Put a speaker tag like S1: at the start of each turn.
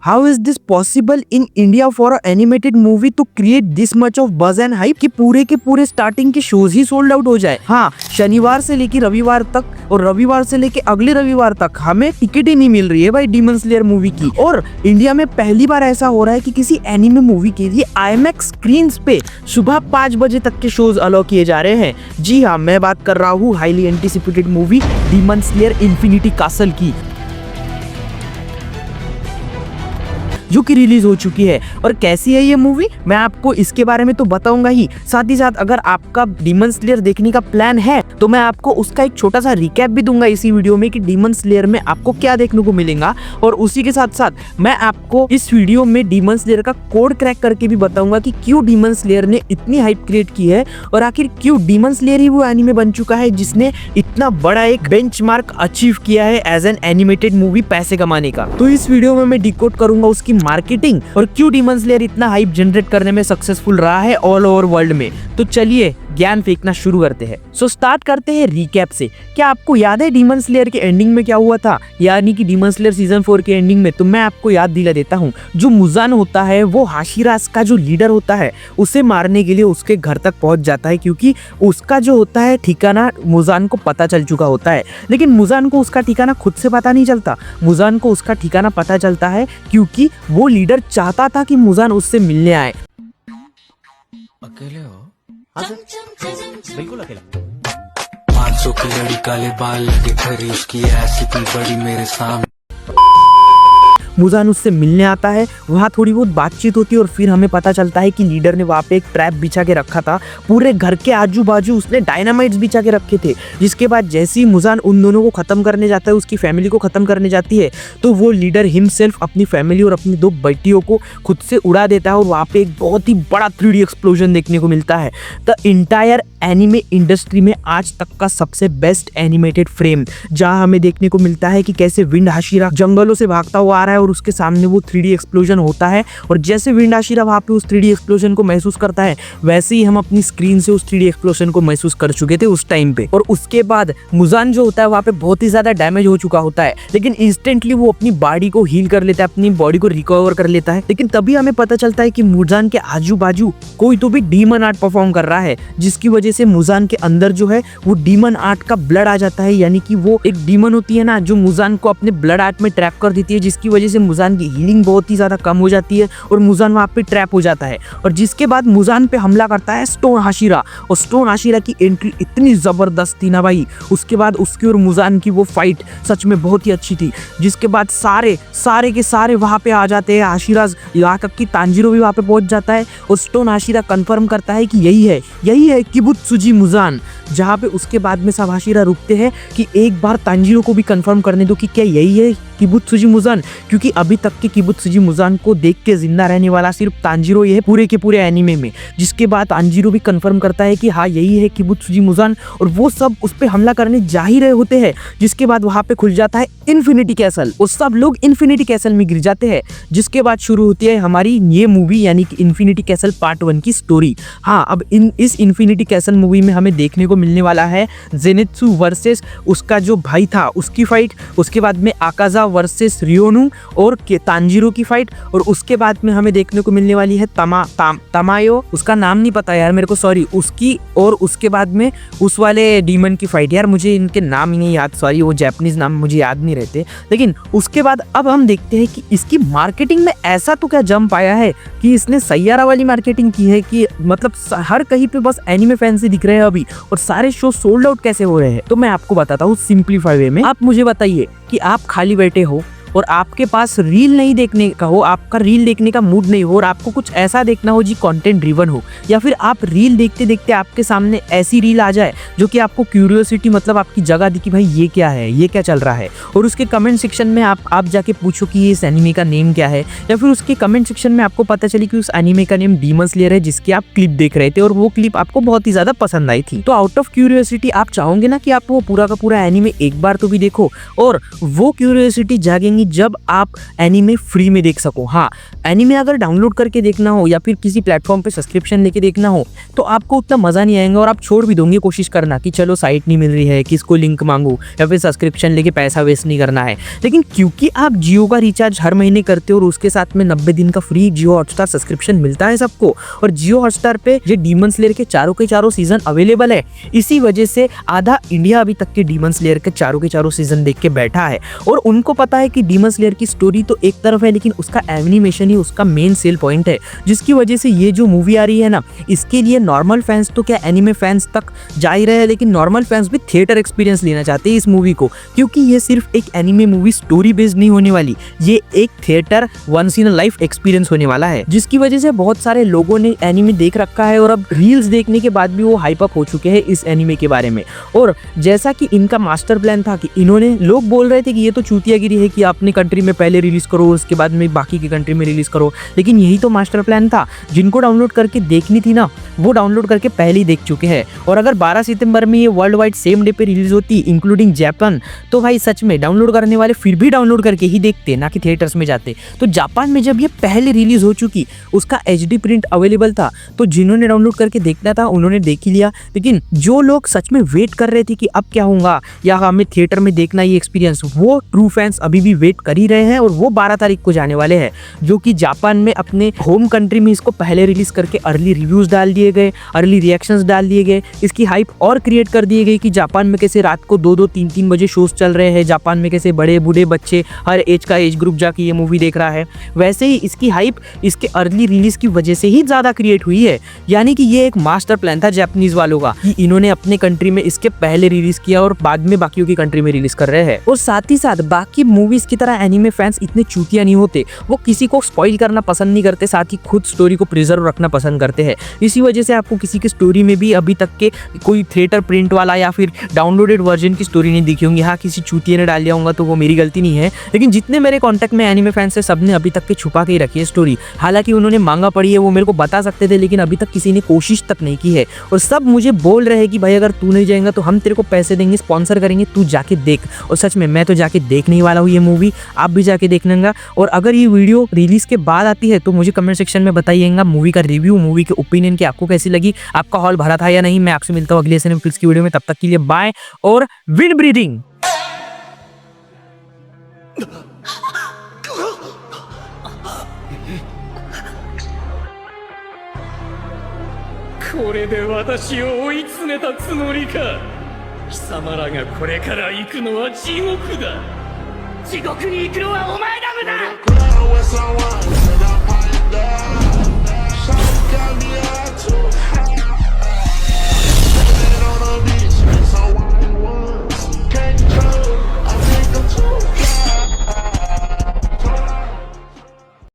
S1: How is this possible in India for a animated movie two create this much of बज and hype कि पूरे के पूरे starting के शोज ही sold out हो जाए। हाँ, शनिवार से लेकर रविवार तक और रविवार से लेकर अगले रविवार तक हमें टिकट ही नहीं मिल रही है भाई डीमन स्लेयर मूवी की। और इंडिया में पहली बार ऐसा हो रहा है कि किसी एनिमे मूवी के लिए आईमैक्स स्क्रीन्स पे सुबह 5 बजे तक के शोज अलाउ किए जा रहे हैं। जी हाँ, मैं बात कर रहा हूँ highly anticipated movie demon slayer infinity castle की, जो कि रिलीज हो चुकी है। और कैसी है ये मूवी, मैं आपको इसके बारे में तो बताऊंगा ही, साथ ही साथ अगर आपका डीमन स्लेयर देखने का प्लान है तो मैं आपको उसका एक छोटा सा रिकैप भी दूंगा इसी वीडियो में कि डीमन स्लेयर में आपको क्या देखने को मिलेगा। और उसी के साथ साथ मैं आपको इस वीडियो में डीमन स्लेयर का कोड क्रैक करके भी बताऊंगा कि क्यों डीमन स्लेयर ने इतनी हाइप क्रिएट की है और आखिर क्यों डीमन स्लेयर ही वो एनीमे बन चुका है जिसने इतना बड़ा एक बेंचमार्क अचीव किया है एज एन एनिमेटेड मूवी पैसे कमाने का। तो इस वीडियो में मैं डिकोड करूंगा उसकी मार्केटिंग और क्यों डीमन स्लेयर इतना हाइप जनरेट करने में सक्सेसफुल रहा है ऑल ओवर वर्ल्ड में। तो चलिए ज्ञान फेंकना शुरू करते हैं। सो स्टार्ट करते हैं रिकैप से। क्या आपको याद है डीमन स्लेयर के एंडिंग में क्या हुआ था, यानी कि डीमन स्लेयर सीजन 4 के एंडिंग में? तो मैं आपको याद दिला देता हूँ। जो मुजान होता है वो हाशिरास का जो लीडर होता है उसे मारने के लिए उसके घर तक पहुंच जाता है, क्योंकि उसका जो होता है ठिकाना मुजान को पता चल चुका होता है। लेकिन मुजान को उसका ठिकाना खुद से पता नहीं चलता, मुजान को उसका ठिकाना पता चलता है क्योंकि वो लीडर चाहता था कि मुजान उससे मिलने आए।
S2: अकेले हो?
S1: हाँ सर, बिल्कुल अकेला।
S2: 500 की लड़ी, काले बाल लगे खरी, उसकी ऐसी कोई बड़ी मेरे सामने।
S1: मुजान उससे मिलने आता है, वहाँ थोड़ी बहुत बातचीत होती है और फिर हमें पता चलता है कि लीडर ने वहाँ पे एक ट्रैप बिछा के रखा था। पूरे घर के आजू बाजू उसने डायनामाइट्स बिछा के रखे थे, जिसके बाद जैसे ही मुजान उन दोनों को खत्म करने जाता है, उसकी फैमिली को खत्म करने जाती है, तो वो लीडर हिमसेल्फ अपनी फैमिली और अपनी 2 बेटियों को खुद से उड़ा देता है और वहाँ पे एक बहुत ही बड़ा 3D एक्सप्लोजन देखने को मिलता है। द इंटायर एनिमे इंडस्ट्री में आज तक का सबसे बेस्ट एनिमेटेड फ्रेम, जहाँ हमें देखने को मिलता है कि कैसे विंड हाशिरा जंगलों से भागता हुआ आ रहा है और उसके सामने वो 3D एक्सप्लोजन होता है, और जैसे विंड हाशिरा वहाँ पे उस 3D एक्सप्लोजन को महसूस करता है वैसे ही हम अपनी स्क्रीन से उस 3D एक्सप्लोजन को महसूस कर चुके थे उस टाइम पे। और उसके बाद मुजान जो होता है वहाँ पे बहुत ही ज्यादा डैमेज हो चुका होता है, लेकिन इंस्टेंटली वो अपनी बॉडी को हील कर लेता है, अपनी बॉडी को रिकवर कर लेता है। लेकिन तभी हमें पता चलता है कि मुजान के आजू बाजू कोई तो भी डीमन आर्ट परफॉर्म कर रहा है, जिसकी वजह से मुजान के अंदर जो है वो डीमन आर्ट का ब्लड आ जाता है, यानी कि वो एक डीमन होती है ना जो मुजान को अपने ब्लड आर्ट में ट्रैप कर देती है, जिसकी वजह से मुजान की हीलिंग बहुत ही ज्यादा कम हो जाती है और मुजान वहाँ पे ट्रैप हो जाता है। और जिसके बाद मुजान पे हमला करता है स्टोन हाशिरा, और स्टोन हाशिरा की एंट्री इतनी जबरदस्त थी ना भाई। उसके बाद उसकी और मुजान की वो फाइट सच में बहुत ही अच्छी थी, जिसके बाद सारे के सारे वहाँ पे आ जाते हैं। हाशिराज यहाँ तक कि तांजीरो भी वहाँ पे पहुंच जाता है और स्टोन हाशिरा कंफर्म करता है कि यही है किबुत्सुजी मुजान। जहाँ पे उसके बाद में सब हाशिरा रुकते हैं कि एक बार तांजीरो को भी कंफर्म करने दो कि क्या यही है किबुत्सुजी मुजान, क्योंकि अभी तक के किबुत्सुजी मुजान को देख के जिंदा रहने वाला सिर्फ तांजीरो ही है पूरे के पूरे एनीमे में। जिसके बाद तांजीरो भी कंफर्म करता है कि हाँ यही है किबुत्सुजी मुजान, और वो सब उस पे हमला करने जा ही रहे होते हैं। जिसके बाद वहाँ पे खुल जाता है इन्फिनिटी कैसल और सब लोग इन्फिनिटी कैसल में गिर जाते हैं। जिसके बाद शुरू होती है हमारी ये मूवी, यानी कि इन्फिनिटी कैसल पार्ट 1 की स्टोरी। हाँ, अब इस इन्फिनिटी कैसल मूवी में हमें देखने को मिलने वाला है जेनित्सु वर्सेस उसका जो भाई था उसकी फाइट, उसके बाद में आकाजा वर्सेस रियोनू और तांजीरो की फाइट, और उसके बाद में हमें देखने को मिलने वाली है तमायो, उसका नाम नहीं पता यार मेरे को, सॉरी, उसकी, और उसके बाद में उस वाले डीमन की फाइट। यार मुझे इनके नाम ही नहीं याद, सॉरी, वो जापानीज नाम मुझे याद नहीं रहते। लेकिन उसके बाद अब हम देखते हैं कि इसकी मार्केटिंग में ऐसा तो क्या जंप आया है कि इसने सैयारा वाली मार्केटिंग की है कि मतलब हर कहीं पे बस एनिमे फैंस ही दिख रहे हैं अभी, और सारे शो सोल्ड आउट कैसे हो रहे हैं। तो मैं आपको बताता हूँ सिंपलीफाई वे में। आप मुझे बताइए कि आप खाली बैठे हो और आपके पास रील नहीं देखने का हो, आपका रील देखने का मूड नहीं हो और आपको कुछ ऐसा देखना हो जी कंटेंट ड्रिवन हो, या फिर आप रील देखते देखते आपके सामने ऐसी रील आ जाए जो कि आपको क्यूरियोसिटी मतलब आपकी जगह दी कि भाई ये क्या है, ये क्या चल रहा है, और उसके कमेंट सेक्शन में आप जाके पूछो कि इस एनिमे का नेम क्या है, या फिर उसके कमेंट सेक्शन में आपको पता चली कि उस एनिमे का नेम डीमन स्लेयर है जिसकी आप क्लिप देख रहे थे और वो क्लिप आपको बहुत ही ज्यादा पसंद आई थी। तो आउट ऑफ क्यूरियोसिटी आप चाहोगे ना कि आप वो पूरा का पूरा एनिमे एक बार तो भी देखो, और वो क्यूरियोसिटी जागेंगी कि जब आप एनीमे फ्री में देख सको। हाँ, एनीमे अगर डाउनलोड करके देखना हो या फिर किसी प्लेटफॉर्म पे सब्सक्रिप्शन लेके देखना हो तो आपको उतना मज़ा नहीं आएगा और आप छोड़ भी दोगे कोशिश करना कि चलो साइट नहीं मिल रही है, किसको लिंक मांगू या फिर सब्सक्रिप्शन लेके पैसा वेस्ट नहीं करना है। लेकिन क्योंकि आप जियो का रिचार्ज हर महीने करते हो और उसके साथ में 90 दिन का फ्री जियो हॉटस्टार सब्सक्रिप्शन मिलता है सबको, और जियो हॉटस्टार पे ये डीमन स्लेयर के चारों सीजन अवेलेबल है, इसी वजह से आधा इंडिया अभी तक के डीमन स्लेयर के चारों सीजन देख के बैठा है। और उनको पता है कि डीमन स्लेयर की स्टोरी तो एक तरफ है लेकिन उसका एनिमेशन ही उसका मेन सेल पॉइंट है, जिसकी वजह से ये जो मूवी आ रही है ना, इसके लिए नॉर्मल फैंस तो क्या एनिमे फैंस तक जा ही रहे हैं, लेकिन नॉर्मल फैंस भी थिएटर एक्सपीरियंस लेना चाहते हैं इस मूवी को, क्योंकि ये सिर्फ एक एनिमे मूवी स्टोरी बेस्ड नहीं होने वाली, ये एक theatre once in a life experience होने वाला है, जिसकी वजह से बहुत सारे लोगों ने एनिमे देख रखा है और अब रील्स देखने के बाद भी वो हाइप अप हो चुके हैं इस एनिमे के बारे में। और जैसा कि इनका मास्टर प्लान था कि इन्होंने, लोग बोल रहे थे कि ये तो चूतियागिरी है कि अपने कंट्री में पहले रिलीज करो उसके बाद में बाकी की कंट्री में रिलीज करो, लेकिन यही तो मास्टर प्लान था। जिनको डाउनलोड करके देखनी थी ना, वो डाउनलोड करके पहले ही देख चुके हैं। और अगर 12 सितंबर में ये वर्ल्ड वाइड सेम डे पे रिलीज होती इंक्लूडिंग जापान, तो भाई सच में डाउनलोड करने वाले फिर भी डाउनलोड करके ही देखते, ना कि थिएटर्स में जाते। तो जापान में जब ये पहले रिलीज हो चुकी, उसका HD प्रिंट अवेलेबल था, तो जिन्होंने डाउनलोड करके देखना था उन्होंने देख ही लिया। लेकिन जो लोग सच में वेट कर रहे थे कि अब क्या होगा या हमें थिएटर में देखना ये एक्सपीरियंस, वो ट्रू फैंस अभी भी वेट कर ही रहे हैं और वो 12 तारीख को जाने वाले हैं, जो कि जापान में अपने होम कंट्री में इसको पहले रिलीज करके अर्ली रिव्यूज डाल दिए गए, अर्ली रिएक्शंस डाल दिए गए, इसकी हाइप और क्रिएट कर दिए गई कि जापान में कैसे रात को 2-2, 3-3 बजे शोज चल रहे हैं, जापान में कैसे बड़े बूढ़े बच्चे हर एज का एज ग्रुप जाके ये मूवी देख रहा है। वैसे ही इसकी हाइप इसके अर्ली रिलीज की वजह से ही ज़्यादा क्रिएट हुई है। यानी कि ये एक मास्टर प्लान था जापानीज वालों का कि इन्होंने अपने कंट्री में इसके पहले रिलीज किया और बाद में बाकियों की कंट्री में रिलीज कर रहे हैं। और साथ ही साथ बाकी मूवीज की तरह एनीमे फैंस इतने चूतिया नहीं होते, वो किसी को स्पॉइल करना पसंद नहीं करते, साथ ही खुद स्टोरी को प्रिजर्व रखना पसंद करते हैं। इसी वजह से आपको किसी की स्टोरी में भी अभी तक के कोई थिएटर प्रिंट वाला या फिर डाउनलोडेड वर्जन की स्टोरी नहीं दिखी होंगी। हाँ, किसी चूतिये ने डाल दिया होगा तो वो मेरी गलती नहीं है, लेकिन जितने मेरे कॉन्टैक्ट में एनीमे फैंस है सबने अभी तक के छुपा के ही रखी है स्टोरी। हालांकि उन्होंने मांगा पड़ी है, वो मेरे को बता सकते थे, लेकिन अभी तक किसी ने कोशिश तक नहीं की है। और सब मुझे बोल रहे हैं कि भाई अगर तू नहीं जाएगा तो हम तेरे को पैसे देंगे, स्पॉन्सर करेंगे, तू जाके देख। और सच में मैं तो जाके देखने ही वाला हूँ ये मूवी, आप भी जाके देखना। और अगर ये वीडियो रिलीज के बाद आती है तो मुझे कमेंट सेक्शन में बताइएगा मूवी का रिव्यू, मूवी के ओपिनियन कि आपको कैसी लगी, आपका हॉल भरा था या नहीं। मैं आपसे मिलता हूँ अगले सिनेफ्लिक्स की वीडियो में, तब तक के लिए बाय और विंड ब्रीदिंग।
S3: これで私を追い詰めたつもりか。貴様らがこれから行くのは地獄だ。地獄に行くのはお前らだ。